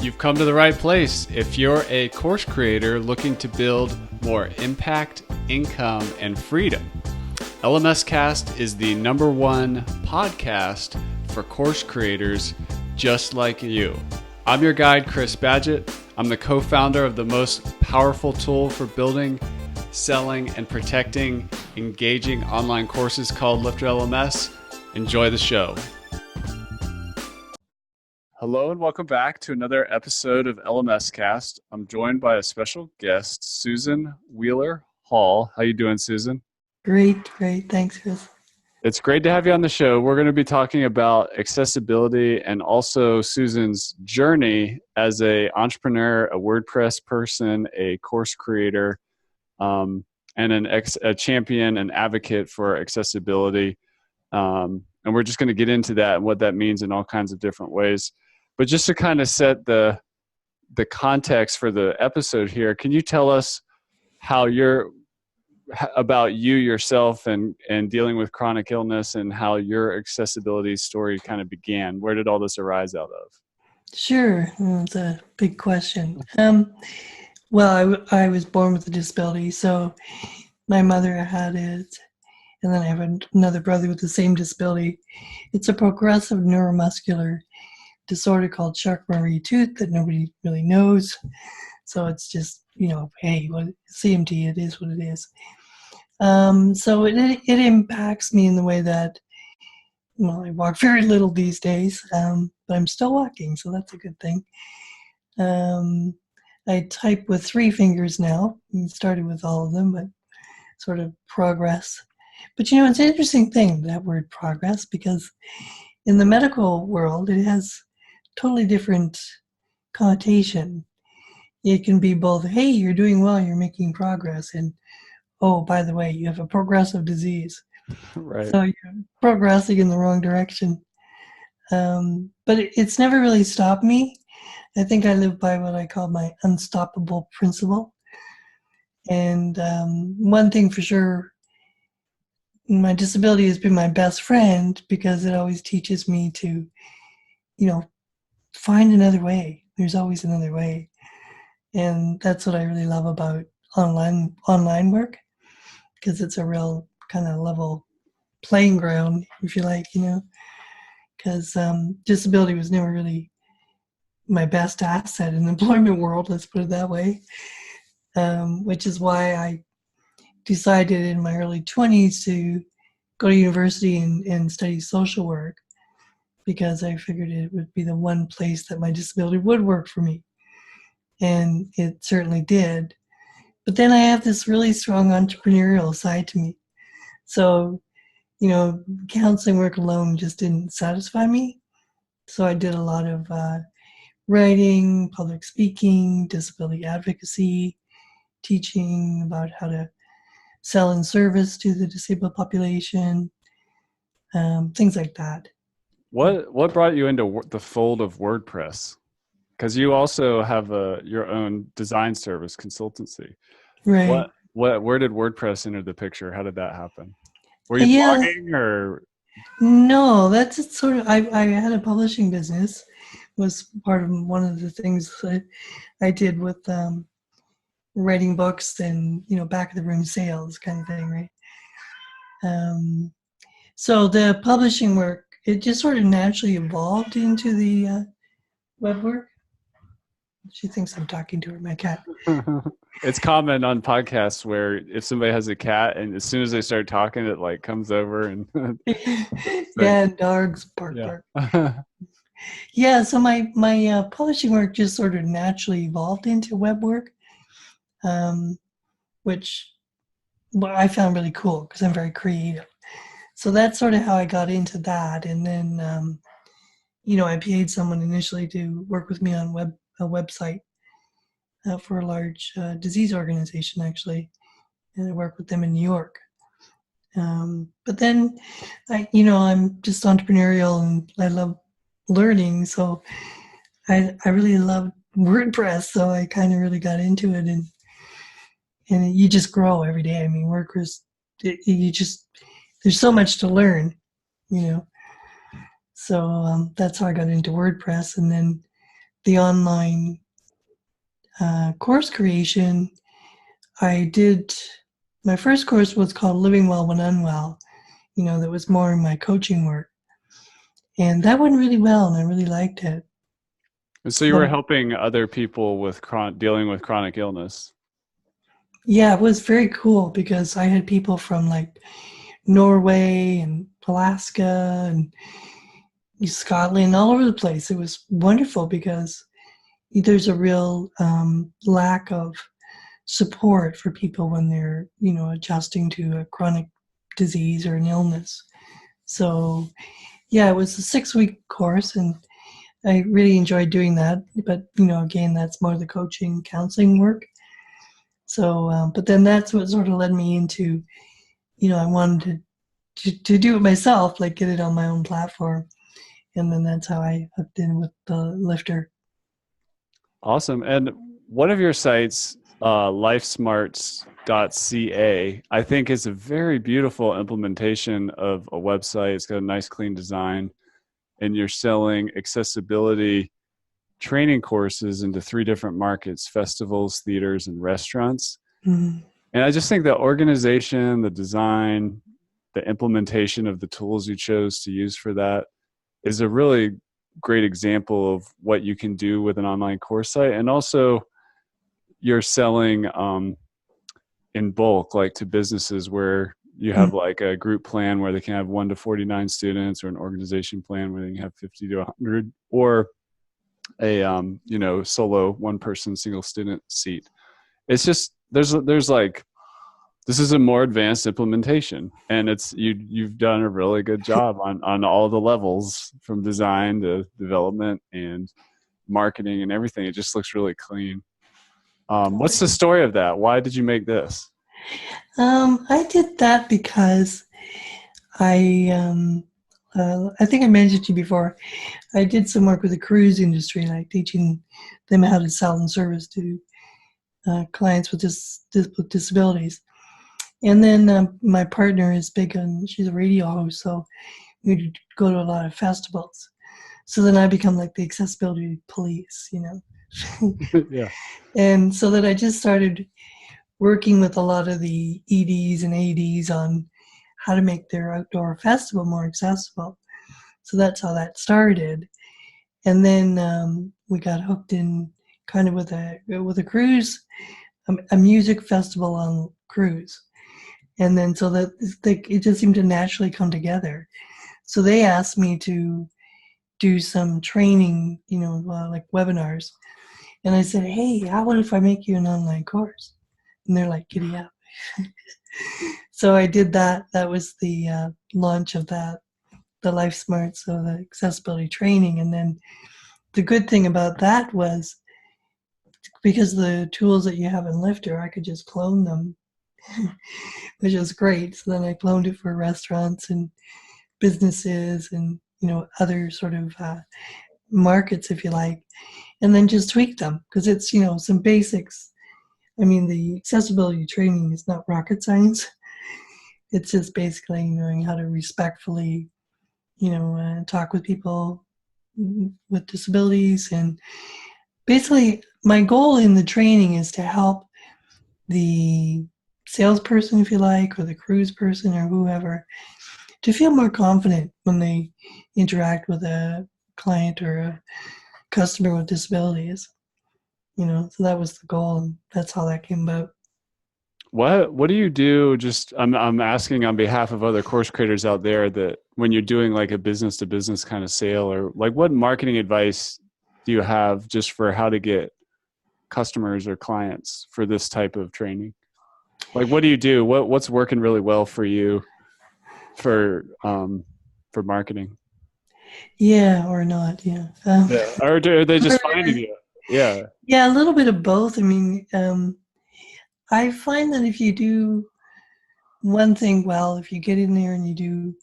You've come to the right place. If you're a course creator looking to build more impact, income, and freedom, LMScast is the #1 podcast for course creators just like you. I'm your guide, Chris Badgett. I'm the co-founder of the most powerful tool for building, selling, and protecting engaging online courses called LifterLMS. Enjoy the show. Hello and welcome back to another episode of LMScast. I'm joined by a special guest, Susan Wheeler Hall. How you doing, Susan? Great. Thanks, Chris. It's great to have you on the show. We're going to be talking about accessibility and also Susan's journey as an entrepreneur, a WordPress person, a course creator, and a champion and advocate for accessibility. And we're just going to get into that and what that means in all kinds of different ways. But just to kind of set the context for the episode here, can you tell us about you yourself and dealing with chronic illness and how your accessibility story kind of began? Where did all this arise out of? Sure. Well, it's a big question. Well, I was born with a disability, so my mother had it, and then I have another brother with the same disability. It's a progressive neuromuscular disorder called Charcot-Marie-Tooth that nobody really knows. So it's just, hey, CMT, it is what it is. So it impacts me in the way that, I walk very little these days, but I'm still walking, so that's a good thing. I type with 3 fingers now. I started with all of them, but sort of progress. But it's an interesting thing, that word progress, because in the medical world, it has totally different connotation. It can be both, hey, you're doing well, you're making progress, and oh, by the way, you have a progressive disease. Right. So you're progressing in the wrong direction. But it's never really stopped me. I think I live by what I call my unstoppable principle. And one thing for sure, my disability has been my best friend because it always teaches me to, find another way. There's always another way. And that's what I really love about online work, because it's a real kind of level playing ground, if you like, because disability was never really my best asset in the employment world, let's put it that way, which is why I decided in my early 20s to go to university and study social work, because I figured it would be the one place that my disability would work for me. And it certainly did. But then I have this really strong entrepreneurial side to me. So, counseling work alone just didn't satisfy me. So I did a lot of writing, public speaking, disability advocacy, teaching about how to sell and service to the disabled population, things like that. What brought you into the fold of WordPress? Because you also have your own design service consultancy. Right. Where did WordPress enter the picture? How did that happen? Were you blogging or? No, that's sort of, I had a publishing business, was part of one of the things that I did with writing books and, back of the room sales kind of thing, right? So the publishing work, it just sort of naturally evolved into the web work. She thinks I'm talking to her, my cat. It's common on podcasts where if somebody has a cat and as soon as they start talking, it like comes over and yeah, dogs bark. Yeah, so my publishing work just sort of naturally evolved into web work, which I found really cool because I'm very creative. So that's sort of how I got into that. And then, I paid someone initially to work with me on a website for a large disease organization, actually. And I work with them in New York. But then, I'm just entrepreneurial and I love learning. So I really love WordPress. So I kind of really got into it, and you just grow every day. I mean, WordPress, there's so much to learn, So that's how I got into WordPress. And then the online course creation, I did, my first course was called Living Well When Unwell, that was more in my coaching work. And that went really well, and I really liked it. And so you But were helping other people with dealing with chronic illness. yeah, it was very cool because I had people from like Norway and Alaska and Scotland, all over the place. It was wonderful because there's a real lack of support for people when they're, adjusting to a chronic disease or an illness. So, yeah, it was a 6-week course, and I really enjoyed doing that. But, again, that's more the coaching, counseling work. So, but then that's what sort of led me into, I wanted to do it myself, like get it on my own platform. And then that's how I hooked in with the Lifter. Awesome. And one of your sites, LifeSmarts.ca, I think is a very beautiful implementation of a website. It's got a nice, clean design, and you're selling accessibility training courses into 3 different markets: festivals, theaters, and restaurants. Mm-hmm. And I just think the organization, the design, the implementation of the tools you chose to use for that is a really great example of what you can do with an online course site. And also you're selling in bulk, like to businesses where you have like a group plan where they can have 1 to 49 students, or an organization plan where they can have 50 to 100, or a solo 1-person single student seat. It's just there's like, this is a more advanced implementation, and you've done a really good job on all the levels, from design to development and marketing and everything. It just looks really clean. What's the story of that? Why did you make this? I did that because I think I mentioned to you before, I did some work with the cruise industry, like teaching them how to sell and service to clients with with disabilities. And then my partner is big on, she's a radio host, so we go to a lot of festivals. So then I become like the accessibility police. Yeah. And so that I just started working with a lot of the EDs and ADs on how to make their outdoor festival more accessible. So that's how that started. And then we got hooked in kind of with a cruise, a music festival on cruise. And then so that it just seemed to naturally come together. So they asked me to do some training, like webinars. And I said, hey, how about if I make you an online course? And they're like, giddy up. So I did that. That was the launch of that, the LifeSmarts, so the accessibility training. And then the good thing about that was, because the tools that you have in Lifter, I could just clone them, which is great. So then I cloned it for restaurants and businesses and, other sort of markets, if you like, and then just tweak them, because it's, some basics. I mean, the accessibility training is not rocket science. It's just basically knowing how to respectfully, talk with people with disabilities. And basically, my goal in the training is to help the salesperson, if you like, or the cruise person or whoever, to feel more confident when they interact with a client or a customer with disabilities. So that was the goal, and that's how that came about. What do you do? Just I'm asking on behalf of other course creators out there, that when you're doing like a business to business kind of sale, or like, what marketing advice do you have just for how to get customers or clients for this type of training? Like, what do you do? What's working really well for you for marketing? Yeah, or not. Yeah. Yeah. Or are they just finding you? Yeah. Yeah, a little bit of both. I mean, I find that if you do one thing well, if you get in there and you do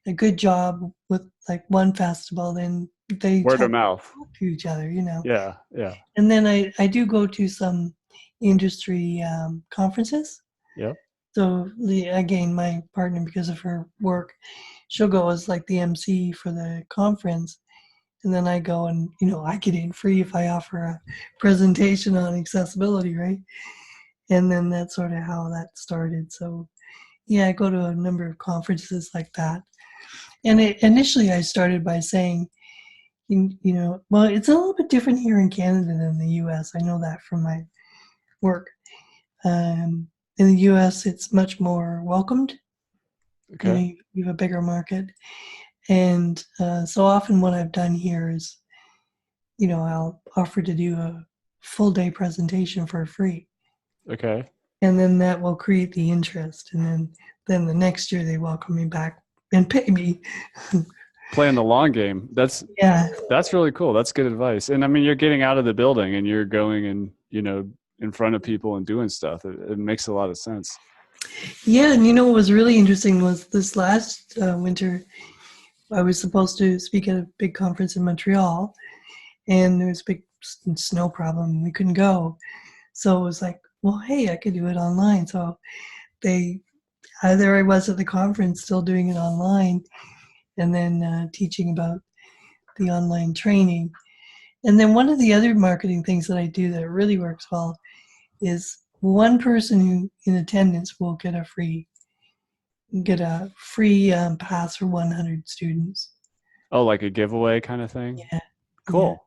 a good job with like one festival, then they Word tend of to mouth. talk to each other. Yeah. Yeah. And then I do go to some industry conferences. Yep. So again, my partner, because of her work, she'll go as like the MC for the conference. and then I go and, I get in free if I offer a presentation on accessibility, right? And then that's sort of how that started. So yeah, I go to a number of conferences like that. And initially I started by saying, well, it's a little bit different here in Canada than the US. I know that from my work. In the US, it's much more welcomed. Okay. You have a bigger market. And so often what I've done here is, I'll offer to do a full day presentation for free. Okay. And then that will create the interest. And then the next year they welcome me back and pay me. Playing the long game. That's really cool. That's good advice. And I mean, you're getting out of the building and you're going and, in front of people and doing stuff. It makes a lot of sense. Yeah. And what was really interesting was this last winter, I was supposed to speak at a big conference in Montreal, and there was a big snow problem. We couldn't go. So it was like, well, hey, I could do it online. So there I was at the conference still doing it online, and then teaching about the online training. And then one of the other marketing things that I do that really works well is one person who in attendance will get a free pass for 100 students. Oh, like a giveaway kind of thing? Yeah. Cool.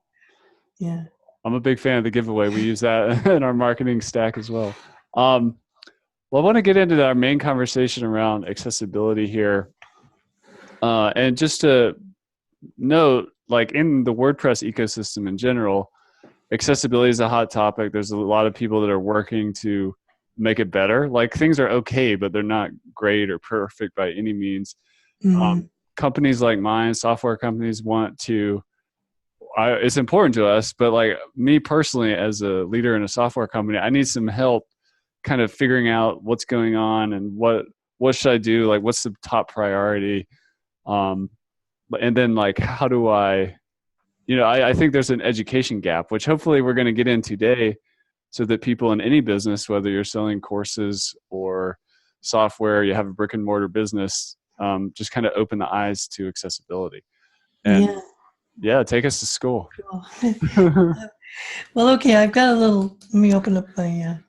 Yeah. I'm a big fan of the giveaway. We use that in our marketing stack as well. Well, I want to get into our main conversation around accessibility here. And just to note, like in the WordPress ecosystem in general, accessibility is a hot topic. There's a lot of people that are working to make it better. Like things are okay, but they're not great or perfect by any means. Mm-hmm. Companies like mine, software companies, want to, it's important to us, but like me personally as a leader in a software company, I need some help kind of figuring out what's going on and what should I do? Like what's the top priority? And then like, how do I think there's an education gap, which hopefully we're going to get in today so that people in any business, whether you're selling courses or software, you have a brick and mortar business, just kind of open the eyes to accessibility. And yeah, take us to school. Cool. Well, okay, I've got let me open up my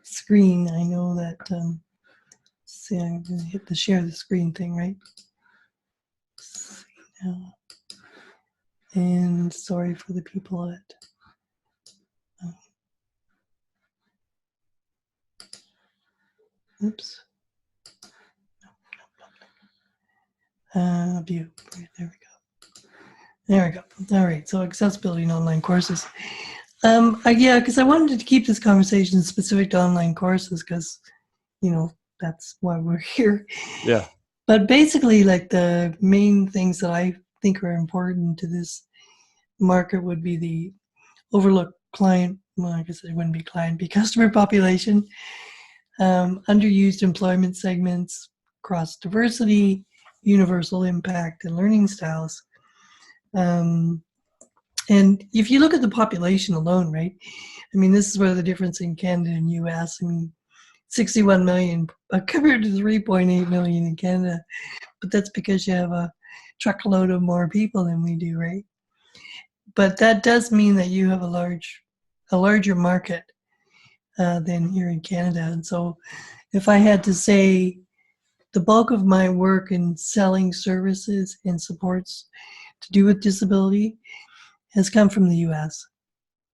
screen. I know that, see, I'm going to hit the share the screen thing, right? Let's see now. And sorry for the people that, oops. View, right, there we go. All right, so accessibility in online courses. Because I wanted to keep this conversation specific to online courses because, that's why we're here. Yeah. But basically, like the main things that I think are important to this market would be the overlooked client, well, I guess it wouldn't be client, be customer population, underused employment segments, cross diversity, universal impact, and learning styles. And if you look at the population alone, right? I mean, this is where the difference in Canada and US. I mean, 61 million compared to 3.8 million in Canada, but that's because you have a truckload of more people than we do, right? But that does mean that you have a larger market than here in Canada. And so if I had to say the bulk of my work in selling services and supports to do with disability has come from the US,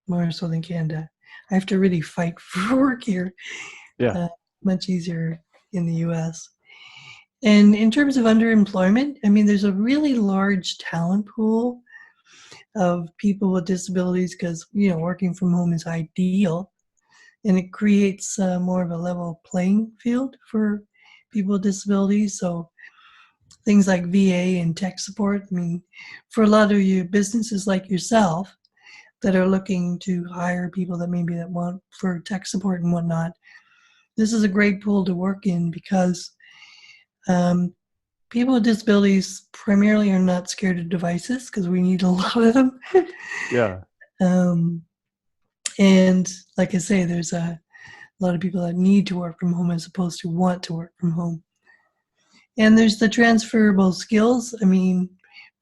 more so than Canada. I have to really fight for work here. Yeah. Much easier in the US. And in terms of underemployment, I mean, there's a really large talent pool of people with disabilities because, working from home is ideal. And it creates more of a level playing field for people with disabilities. So things like VA and tech support, I mean, for a lot of you businesses like yourself that are looking to hire people that want for tech support and whatnot, this is a great pool to work in because people with disabilities primarily are not scared of devices because we need a lot of them. Yeah. And like I say, there's a lot of people that need to work from home as opposed to want to work from home. And there's the transferable skills. I mean,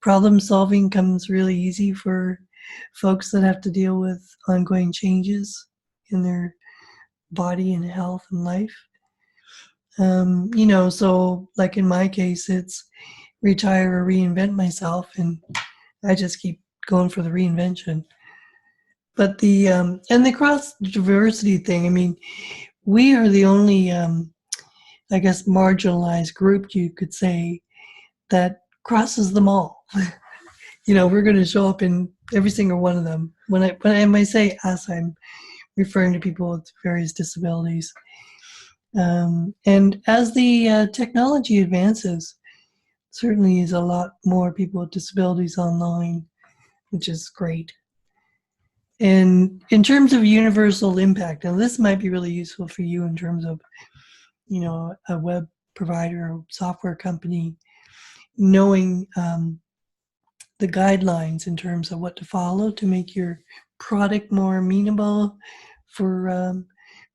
problem solving comes really easy for folks that have to deal with ongoing changes in their body and health and life. So like in my case, it's retire or reinvent myself, and I just keep going for the reinvention. But and the cross diversity thing, I mean, we are the only, I guess, marginalized group, you could say, that crosses them all. We're going to show up in every single one of them. When I say us, I'm referring to people with various disabilities. And as the technology advances, certainly is a lot more people with disabilities online, which is great. And in terms of universal impact, and this might be really useful for you in terms of, a web provider or software company, knowing the guidelines in terms of what to follow to make your product more amenable for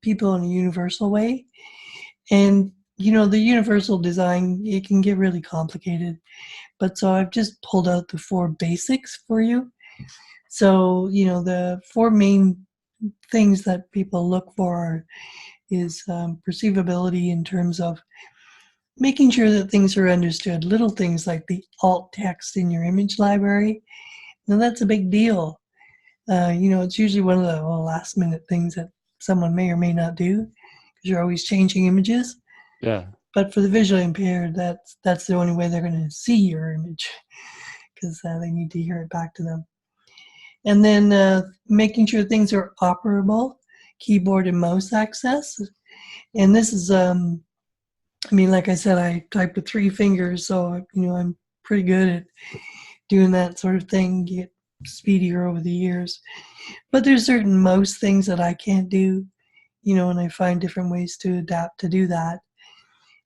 people in a universal way. And, the universal design, it can get really complicated. But so I've just pulled out the 4 basics for you. So, the 4 main things that people look for is perceivability in terms of making sure that things are understood. Little things like the alt text in your image library. Now, that's a big deal. It's usually one of the last minute things that someone may or may not do because you're always changing images. Yeah. But for the visually impaired, that's the only way they're going to see your image because they need to hear it back to them. And then making sure things are operable, keyboard and mouse access. And this is, like I said, I type with 3 fingers, so, I'm pretty good at doing that sort of thing, get speedier over the years. But there's certain mouse things that I can't do, and I find different ways to adapt to do that.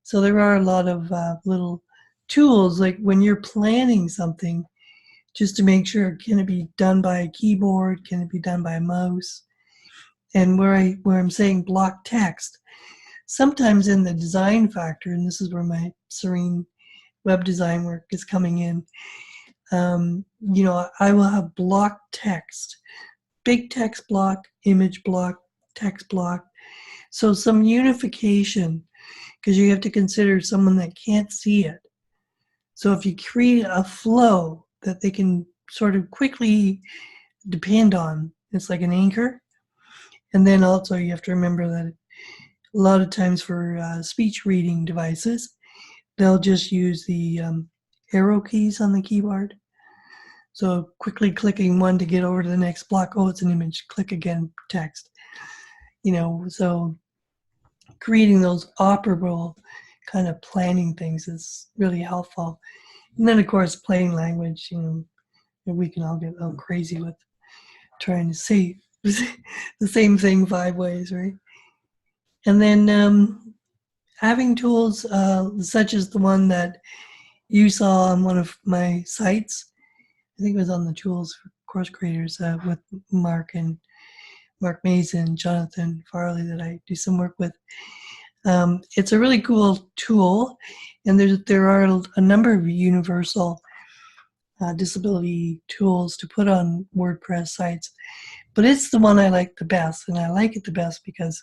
So there are a lot of little tools, like when you're planning something, just to make sure, can it be done by a keyboard? Can it be done by a mouse? And where I'm saying block text, sometimes in the design factor, and this is where my serene web design work is coming in, I will have block text, big text block, image block, text block. So some unification, because you have to consider someone that can't see it. So if you create a flow that they can sort of quickly depend on, it's like an anchor. And then also you have to remember that a lot of times for speech reading devices, they'll just use the arrow keys on the keyboard. So quickly clicking one to get over to the next block. Oh, it's an image. Click again, text. So creating those operable kind of planning things is really helpful. And then, of course, plain language, we can all get a little crazy with trying to say the same thing 5 ways, right? And then having tools such as the one that you saw on one of my sites, I think it was on the tools for course creators with Mark Mason, Jonathan Farley that I do some work with. It's a really cool tool, and there are a number of universal disability tools to put on WordPress sites, but it's the one I like the best, and I like it the best because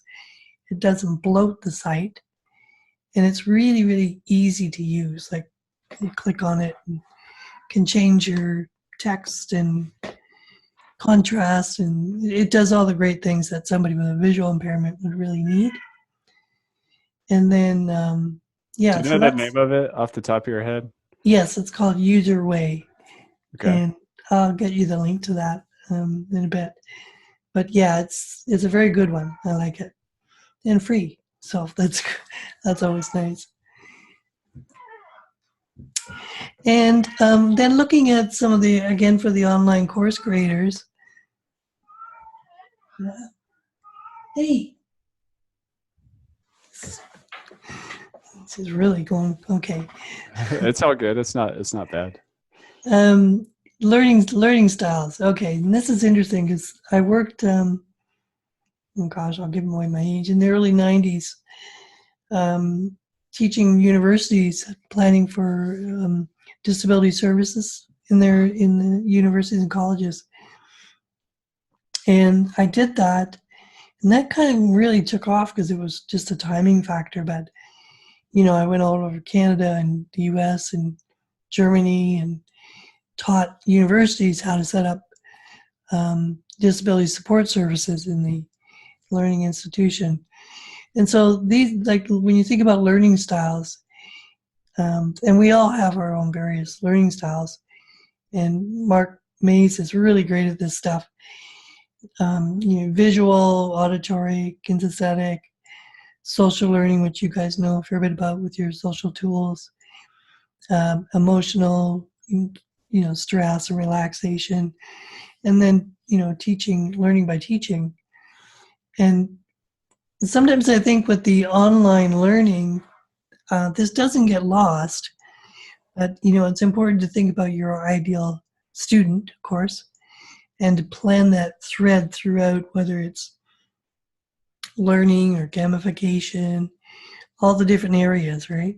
it doesn't bloat the site, and it's really, really easy to use. Like you click on it and can change your text and contrast, and it does all the great things that somebody with a visual impairment would really need. And then, Do you know the name of it off the top of your head? Yes, it's called Userway. Okay. And I'll get you the link to that in a bit. But yeah, it's a very good one. I like it. And free. So that's always nice. And then looking at some of again, for the online course creators. Hey. This is really going okay. It's all good. It's not bad. Learning styles. Okay, and this is interesting because I worked. Oh gosh, I'll give away my age. In the early '90s, teaching universities, planning for disability services in the universities and colleges. And I did that, and that kind of really took off because it was just a timing factor. But, I went all over Canada and the US and Germany and taught universities how to set up disability support services in the learning institution. And so these, like when you think about learning styles, and we all have our own various learning styles, and Mark Mays is really great at this stuff. Visual, auditory, kinesthetic, social learning, which you guys know a fair bit about with your social tools, emotional, stress and relaxation, and then, learning by teaching. And sometimes I think with the online learning, this doesn't get lost, but, it's important to think about your ideal student, of course, and to plan that thread throughout, whether it's learning or gamification, all the different areas, right?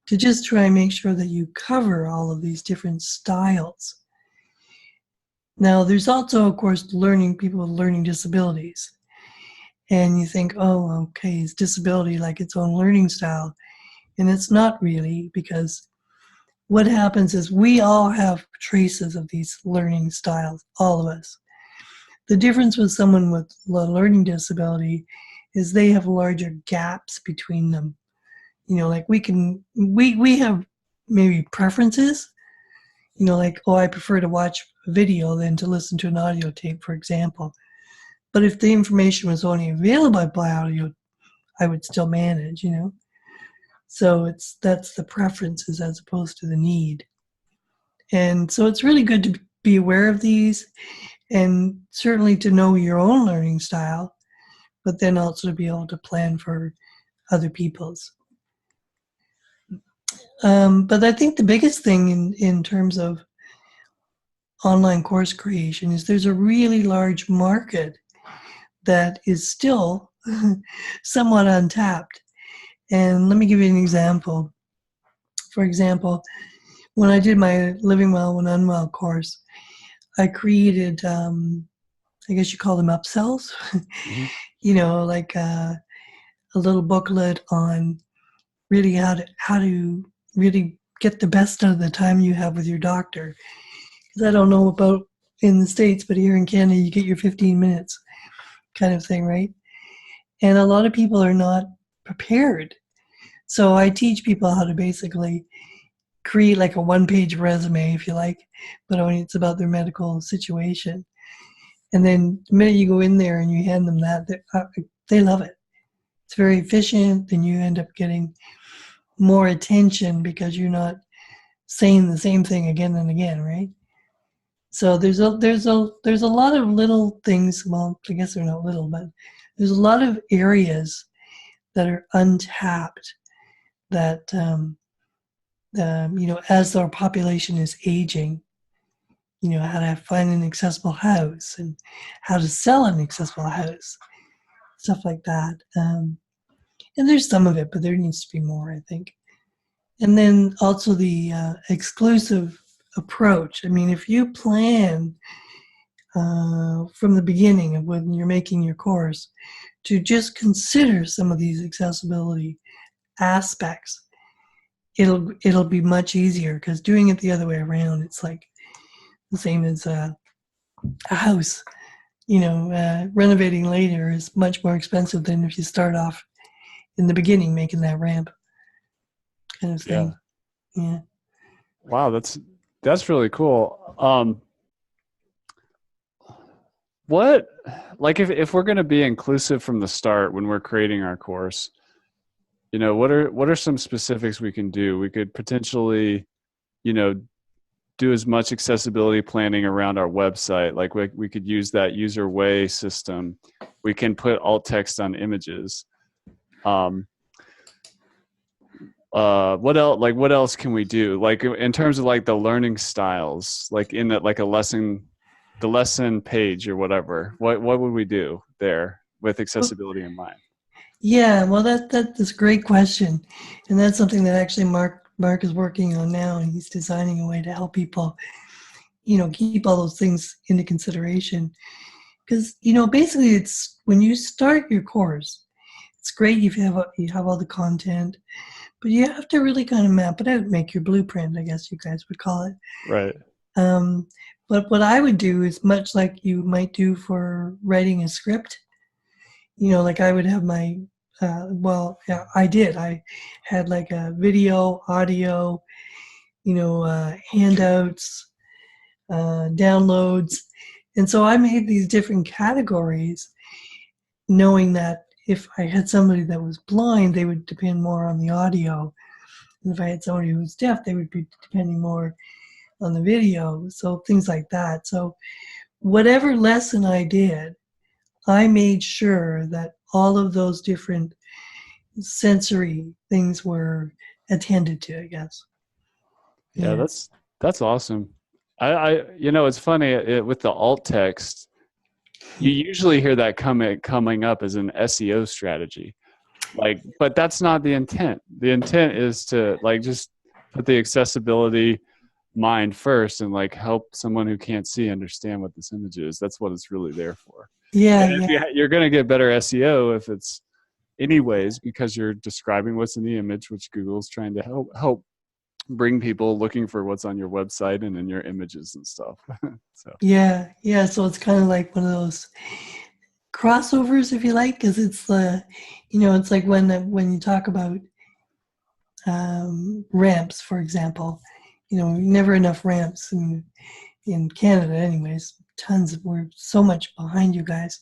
To just try and make sure that you cover all of these different styles. Now, there's also, of course, people with learning disabilities. And you think, oh, okay, is disability like its own learning style? And it's not really, because what happens is we all have traces of these learning styles, all of us. The difference with someone with a learning disability is they have larger gaps between them. Like we have maybe preferences, like, oh, I prefer to watch a video than to listen to an audio tape, for example. But if the information was only available by audio, I would still manage, So that's the preferences as opposed to the need. And so it's really good to be aware of these, and certainly to know your own learning style, but then also to be able to plan for other people's. But I think the biggest thing in terms of online course creation is there's a really large market that is still somewhat untapped. And let me give you an example. For example, when I did my Living Well When Unwell course, I created, I guess you call them upsells, like a little booklet on really how to really get the best out of the time you have with your doctor. Because I don't know about in the States, but here in Canada, you get your 15 minutes kind of thing, right? And a lot of people are not prepared. So I teach people how to basically create like a one-page resume, if you like, but only it's about their medical situation. And then the minute you go in there and you hand them that, they love it. It's very efficient, and you end up getting more attention because you're not saying the same thing again and again, right? So there's a lot of little things. Well, I guess they're not little, but there's a lot of areas that are untapped that as our population is aging, how to find an accessible house and how to sell an accessible house, stuff like that. And there's some of it, but there needs to be more, I think. And then also the exclusive approach. I mean, if you plan from the beginning of when you're making your course to just consider some of these accessibility aspects, it'll be much easier, because doing it the other way around, it's like the same as a house. Renovating later is much more expensive than if you start off in the beginning making that ramp kind of thing. Yeah. Wow, that's really cool. What, like, if we're going to be inclusive from the start when we're creating our course, what are some specifics we can do? We could potentially, do as much accessibility planning around our website. Like we could use that user way system. We can put alt text on images. What else? Like, what else can we do? Like in terms of like the learning styles, like in that, like the lesson page or whatever. What would we do there with accessibility in mind? Yeah, well, that's a great question, and that's something that actually Mark is working on now, and he's designing a way to help people keep all those things into consideration. Because, basically it's when you start your course, it's great you have all the content, but you have to really kind of map it out, make your blueprint, I guess you guys would call it. Right. But what I would do is much like you might do for writing a script. Like I would have my, yeah, I did. I had like a video, audio, handouts, downloads. And so I made these different categories, knowing that if I had somebody that was blind, they would depend more on the audio. And if I had somebody who was deaf, they would be depending more on the video. So things like that. So whatever lesson I did, I made sure that all of those different sensory things were attended to, I guess. Yeah, that's awesome. It's funny with the alt text, you usually hear that coming up as an SEO strategy. But that's not the intent. The intent is to just put the accessibility mind first and help someone who can't see understand what this image is. That's what it's really there for. Yeah, and you're going to get better SEO if it's anyways, because you're describing what's in the image, which Google's trying to help bring people looking for what's on your website and in your images and stuff. So yeah. So it's kind of like one of those crossovers, if you like, because it's it's like when you talk about ramps, for example. Never enough ramps in Canada, anyways. Tons. We're so much behind you guys.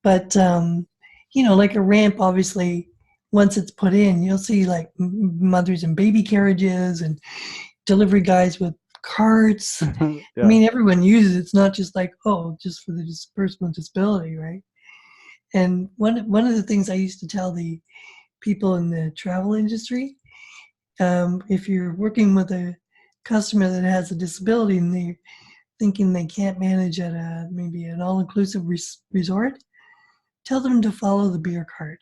But like a ramp, obviously, once it's put in, you'll see like mothers and baby carriages and delivery guys with carts. yeah. I mean, everyone uses it. It's not just like, just for the person with disability, right? And one of the things I used to tell the people in the travel industry, if you're working with a customer that has a disability and they're thinking they can't manage at maybe an all-inclusive resort, tell them to follow the beer cart.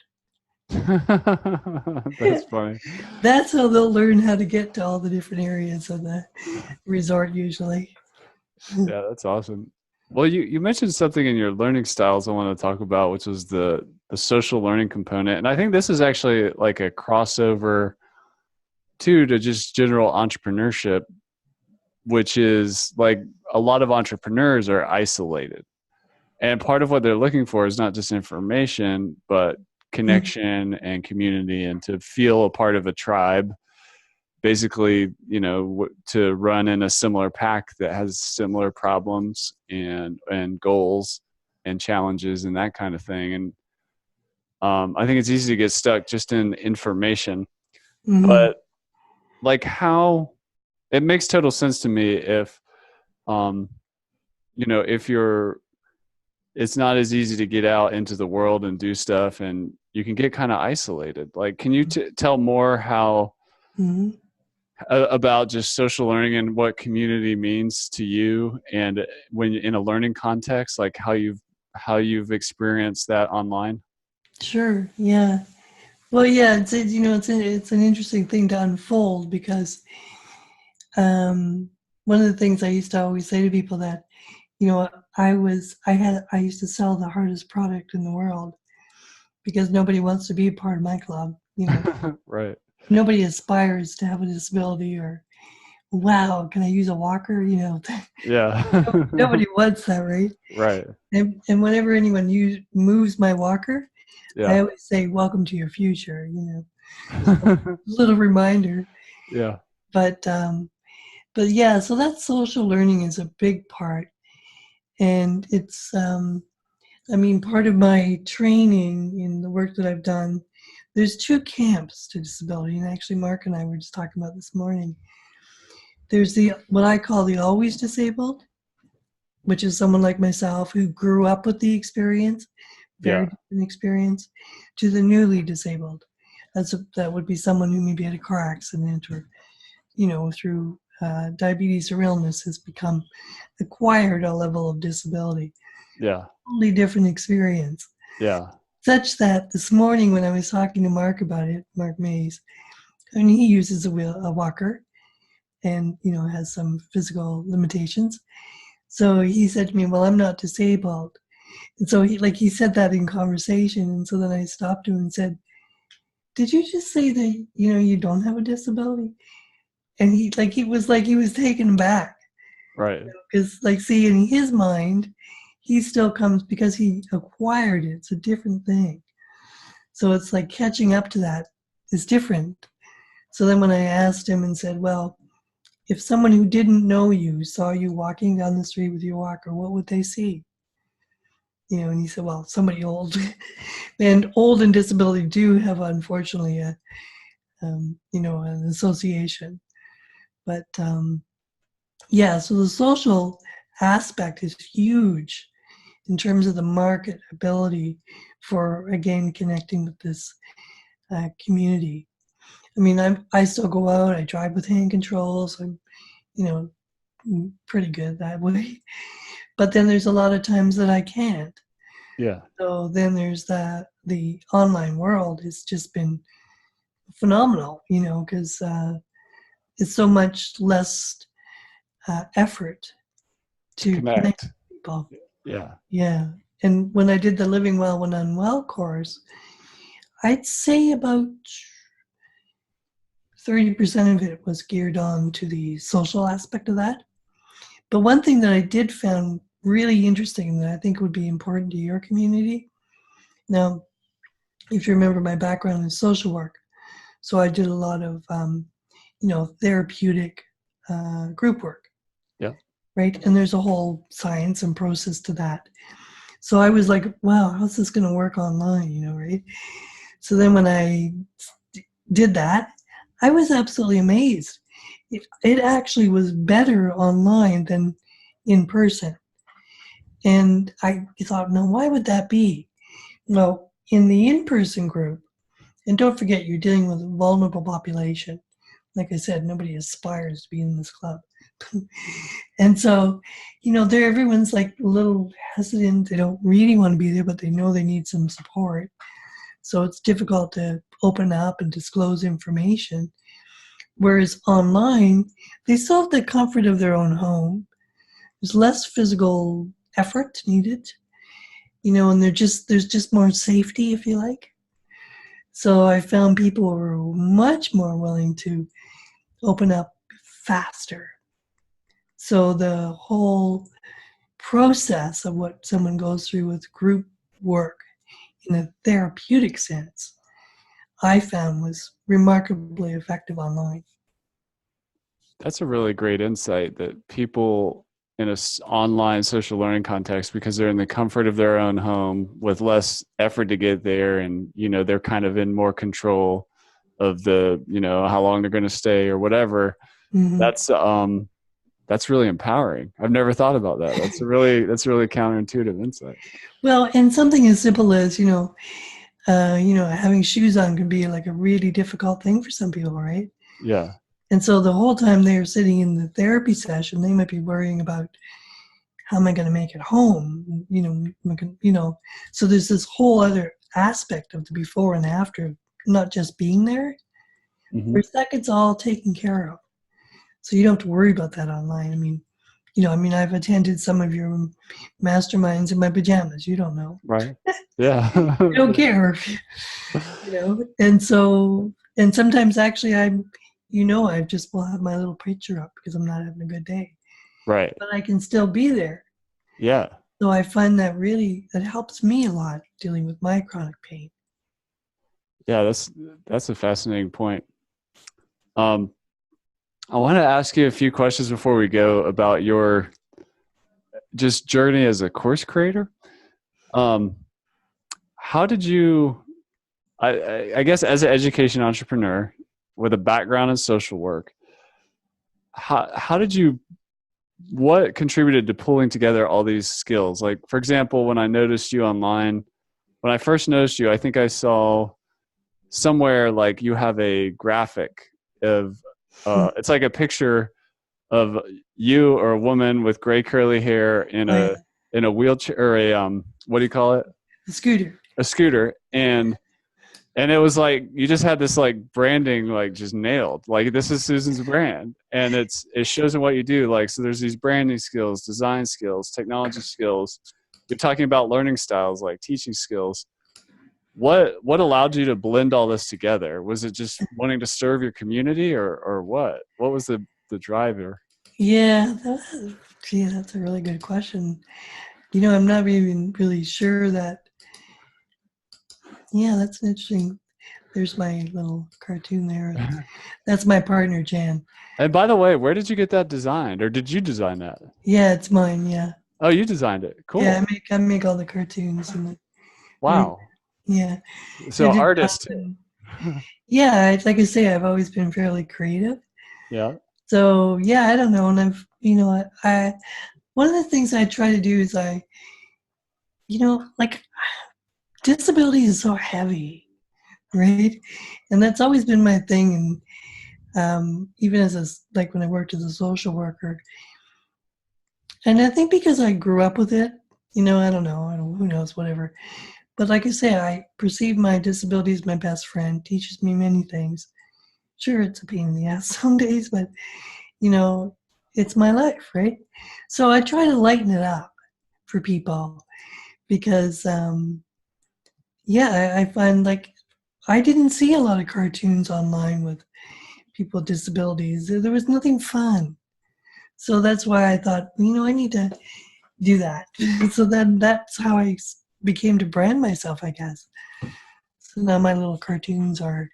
That's funny. That's how they'll learn how to get to all the different areas of the resort usually. Yeah, that's awesome. Well, you mentioned something in your learning styles I want to talk about, which was the social learning component. And I think this is actually like a crossover to just general entrepreneurship, which is like a lot of entrepreneurs are isolated. And part of what they're looking for is not just information, but connection and community, and to feel a part of a tribe, basically, to run in a similar pack that has similar problems and goals and challenges and that kind of thing. And I think it's easy to get stuck just in information, but how it makes total sense to me if, if it's not as easy to get out into the world and do stuff, and you can get kind of isolated. Can you tell more how about just social learning and what community means to you, and when in a learning context, how you've experienced that online? Sure. Yeah. Well, yeah. It's an interesting thing to unfold, because one of the things I used to always say to people that I used to sell the hardest product in the world, because nobody wants to be a part of my club. Right. Nobody aspires to have a disability, or, wow, can I use a walker? Yeah. Nobody wants that, right? Right. And whenever anyone moves my walker, Yeah. I always say, "Welcome to your future." Little reminder. Yeah. But yeah, so that social learning is a big part. And it's, part of my training in the work that I've done, there's two camps to disability. And actually, Mark and I were just talking about this morning. There's what I call the always disabled, which is someone like myself who grew up with the experience, very different experience, to the newly disabled. That would be someone who maybe had a car accident, or, through diabetes or illness, has acquired a level of disability. Yeah. Totally different experience. Yeah. Such that this morning when I was talking to Mark about it, Mark Mays, and he uses a walker, and, has some physical limitations. So he said to me, well, I'm not disabled. And so he said that in conversation. And so then I stopped him and said, did you just say that, you don't have a disability? And he was taken aback. Right. Because see, in his mind, he still comes because he acquired it. It's a different thing. So it's like catching up to that is different. So then when I asked him and said, well, if someone who didn't know you saw you walking down the street with your walker, what would they see? And he said, well, somebody old. And old and disability do have, unfortunately, an association. But yeah, so the social aspect is huge in terms of the market ability for, again, connecting with this community. I mean, I still go out, I drive with hand controls, I'm, pretty good that way. But then there's a lot of times that I can't. Yeah. So then there's the online world has just been phenomenal, because it's so much less effort to connect Connect. with people. Yeah. Yeah. And when I did the Living Well When Unwell course, I'd say about 30% of it was geared on to the social aspect of that. But one thing that I did found really interesting that I think would be important to your community. Now, if you remember, my background is social work. So I did a lot of, therapeutic group work. Yeah. Right. And there's a whole science and process to that. So I was like, wow, how's this going to work online? Right. So then when I did that, I was absolutely amazed. It actually was better online than in person. And I thought, no, why would that be? Well, in the in-person group, and don't forget, you're dealing with a vulnerable population. Like I said, nobody aspires to be in this club. And so, everyone's like a little hesitant. They don't really want to be there, but they know they need some support. So it's difficult to open up and disclose information. Whereas online, they still have the comfort of their own home. There's less physical effort needed, and there's just more safety, if you like. So I found people were much more willing to open up faster. So the whole process of what someone goes through with group work in a therapeutic sense, I found was remarkably effective online. That's a really great insight that people in a online social learning context, because they're in the comfort of their own home with less effort to get there, and they're kind of in more control of the how long they're going to stay or whatever. Mm-hmm. That's really empowering. I've never thought about that. That's a really counterintuitive insight. Well, and something as simple as having shoes on can be like a really difficult thing for some people, right? Yeah. And so the whole time they're sitting in the therapy session, they might be worrying about, how am I going to make it home? So there's this whole other aspect of the before and after, not just being there. Mm-hmm. Whereas that gets all taken care of. So you don't have to worry about that online. I've attended some of your masterminds in my pajamas. You don't know. Right. Yeah. You don't care. And so, and sometimes actually I just will have my little picture up because I'm not having a good day. Right. But I can still be there. Yeah. So I find that helps me a lot dealing with my chronic pain. Yeah, that's a fascinating point. I want to ask you a few questions before we go about your just journey as a course creator. How did you, I guess as an education entrepreneur with a background in social work, how did you, what contributed to pulling together all these skills? Like, for example, when I noticed you online, when I first noticed you, I think I saw somewhere like you have a graphic of, it's like a picture of you or a woman with gray curly hair in a wheelchair, or a what do you call it? The scooter. A scooter. And And it was like you just had this like branding like just nailed. Like this is Susan's brand, and it shows in what you do. Like so, there's these branding skills, design skills, technology skills. You're talking about learning styles, like teaching skills. What allowed you to blend all this together? Was it just wanting to serve your community, or what? What was the driver? Yeah, gee, that's a really good question. I'm not even really sure that. Yeah, that's interesting. There's my little cartoon there. That's my partner, Jan. And by the way, where did you get that designed, or did you design that? Yeah, it's mine. Yeah, Oh, you designed it. yeah. Cool. I make all the cartoons and Wow. yeah. I So did artist. yeah, like I say, I've always been fairly creative. Yeah. So yeah, I don't know, and I one of the things I try to do is like disability is so heavy, right? And that's always been my thing. And even like when I worked as a social worker, and I think because I grew up with it, I don't know, who knows, whatever. But like I say, I perceive my disability as my best friend, teaches me many things. Sure, it's a pain in the ass some days, but you know, it's my life, right? So I try to lighten it up for people because, yeah, I find like I didn't see a lot of cartoons online with people with disabilities. There was nothing fun. So that's why I thought, I need to do that. So then that's how I became to brand myself, I guess. So now my little cartoons are,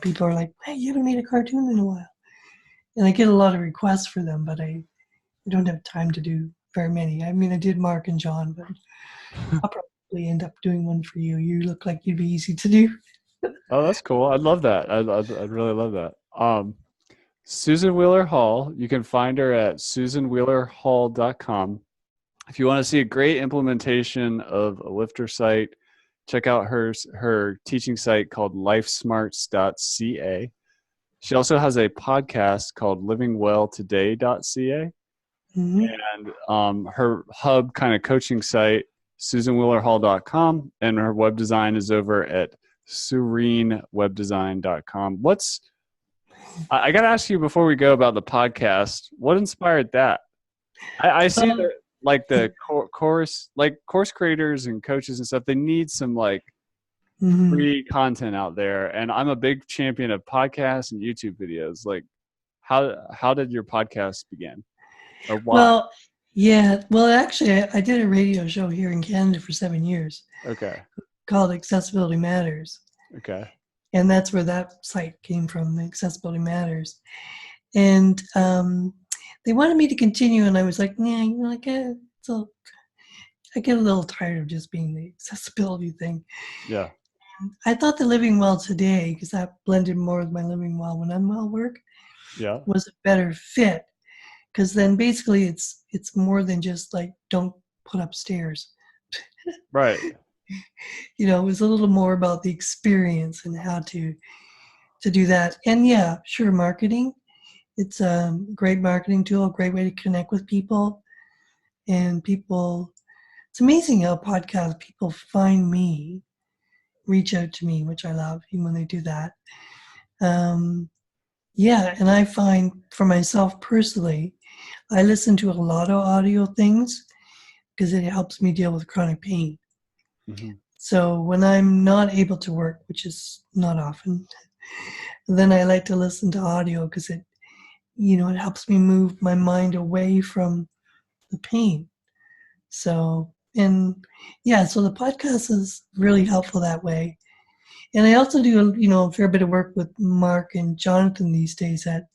people are like, hey, you haven't made a cartoon in a while. And I get a lot of requests for them, but I don't have time to do very many. I mean, I did Mark and John, but I'll probably end up doing one for you. You look like you'd be easy to do. Oh, that's cool. I'd love that. I'd really love that. Susan Wheeler Hall, you can find her at susanwheelerhall.com. If you want to see a great implementation of a lifter site, check out her teaching site called lifesmarts.ca. She also has a podcast called livingwelltoday.ca, Mm-hmm. and her hub kind of coaching site, susanwheelerhall.com, and her web design is over at serenewebdesign.com. I got to ask you before we go about the podcast, what inspired that? I see Um, that like the course, like course creators and coaches and stuff, they need some like mm-hmm. free content out there. And I'm a big champion of podcasts and YouTube videos. Like how did your podcast begin, or why? Well, yeah. Well, actually, I did a radio show here in Canada for 7 years Okay. called Accessibility Matters. Okay. And that's where that site came from, Accessibility Matters. And they wanted me to continue, and I was like, yeah, so I get a little tired of just being the accessibility thing. Yeah. I thought the Living Well Today, because that blended more with my Living Well When I'm Well work, Yeah. was a better fit. Because then basically it's more than just like don't put up stairs. Right. It was a little more about the experience and how to do that. And yeah, sure, marketing. It's a great marketing tool, a great way to connect with people. And people, it's amazing how podcast people find me, reach out to me, which I love, even when they do that. Yeah, and I find for myself personally, I listen to a lot of audio things because it helps me deal with chronic pain. Mm-hmm. So when I'm not able to work, which is not often, then I like to listen to audio because it helps me move my mind away from the pain. So, and yeah, so the podcast is really helpful that way. And I also do, a fair bit of work with Mark and Jonathan these days at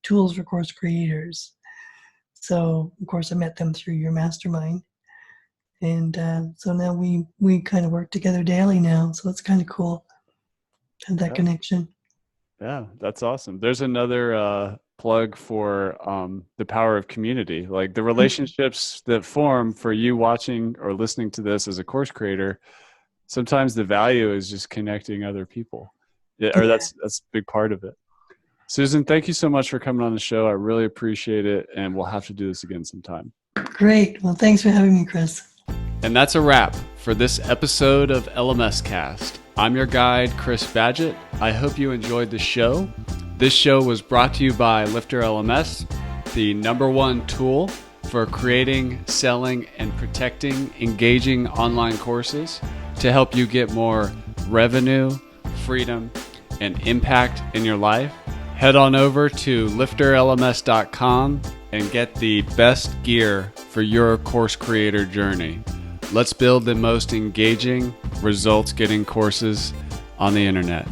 Tools for Course Creators. So, of course, I met them through your mastermind. And so now we kind of work together daily now. So it's kind of cool to have that Yeah. connection. Yeah, that's awesome. There's another plug for the power of community, like the relationships that form for you watching or listening to this as a course creator. Sometimes the value is just connecting other people, or that's a big part of it. Susan, thank you so much for coming on the show. I really appreciate it, and we'll have to do this again sometime. Great. Well, thanks for having me, Chris. And that's a wrap for this episode of LMScast. I'm your guide, Chris Badgett. I hope you enjoyed the show. This show was brought to you by LifterLMS, the #1 tool for creating, selling, and protecting engaging online courses to help you get more revenue, freedom, and impact in your life. Head on over to LifterLMS.com and get the best gear for your course creator journey. Let's build the most engaging, results-getting courses on the internet.